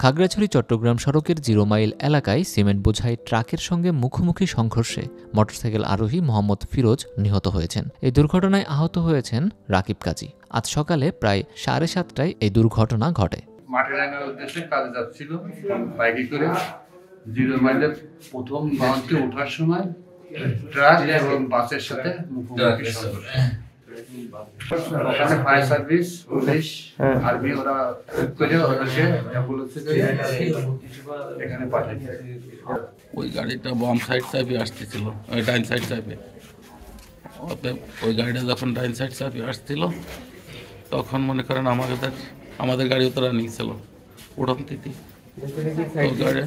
খাগড়াছড়ি চট্টগ্রাম সড়কের 0 মাইল এলাকায় সিমেন্ট বোঝাই ট্রাকের সঙ্গে মুখোমুখি সংঘর্ষে মোটরসাইকেল আরোহী মোহাম্মদ ফিরোজ নিহত হয়েছেন। এই দুর্ঘটনায় আহত হয়েছেন রাকিব কাজী। আজ সকালে প্রায় 7:30টায় এই দুর্ঘটনা ঘটে। মাঠে রাখার উদ্দেশ্যে কাজে যাচ্ছিল বাইকে করে 0 মাইলের প্রথম বাউন্সে ওঠার সময় ট্রাক এবং বাসের সাথে মুখোমুখি সংঘর্ষ। ওখানে ফায়ার সার্ভিস, পুলিশ, আর্মি ওরা করে ওদেরকে এখানে পাঠিয়েছে। ওই গাড়িটা বাম সাইড চাপে আসতেছিল, ডাইন সাইড চাপে। ওই গাড়িটা যখন ডাইন সাইড চাপে আসছিল তখন মনে করেন আমাদের গাড়িও তারা নিয়েছিল উড়ন তিথি। গাড়ি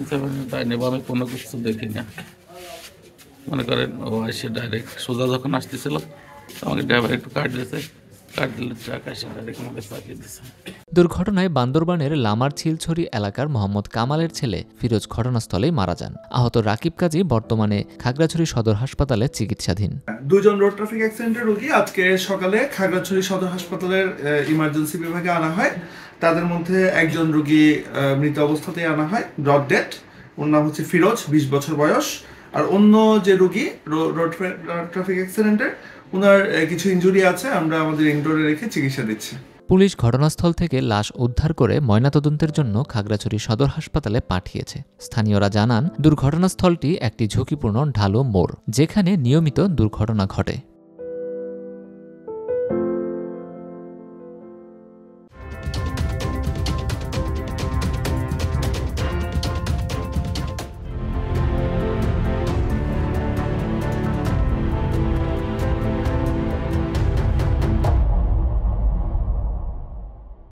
ডাইনে আমি কোনো কিছু দেখি না, মনে করেন ও এসে ডাইরেক্ট সোজা যখন আসতেছিল আমাকে ড্রাইভার একটু কাট দিয়েছে, কাট দিলে ট্রাক এসে ডাইরেক্ট আমাকে চাপিয়ে দিয়েছে। দুর্ঘটনায় বান্দরবানের লামার ছিলছড়ি এলাকার মোহাম্মদ কামালের ছেলে ফিরোজ ঘটনাস্থলেই মারা যান। আহত রাকিব কাজী বর্তমানে খাগড়াছড়ি সদর হাসপাতালে চিকিৎসাধীন। দুজন রোড ট্রাফিক অ্যাক্সিডেন্টের রোগী আজকে সকালে খাগড়াছড়ি সদর হাসপাতালের ইমার্জেন্সি বিভাগে আনা হয়। তাদের মধ্যে একজন রোগী মৃত অবস্থাতেই আনা হয়, ব্রড ডেথ। ওর নাম হচ্ছে ফিরোজ, 20 বছর বয়স। আর অন্য যে রোগী রোড ট্রাফিক অ্যাক্সিডেন্টের, ওনার কিছু ইনজুরি আছে, আমরা আমাদের ইনডোরে রেখে চিকিৎসা দিচ্ছি। পুলিশ ঘটনাস্থল থেকে লাশ উদ্ধার করে ময়নাতদন্তের জন্য খাগড়াছড়ি সদর হাসপাতালে পাঠিয়েছে। স্থানীয়রা জানান, দুর্ঘটনাস্থলটি একটি ঝুঁকিপূর্ণ ঢালু মোড়, যেখানে নিয়মিত দুর্ঘটনা ঘটে।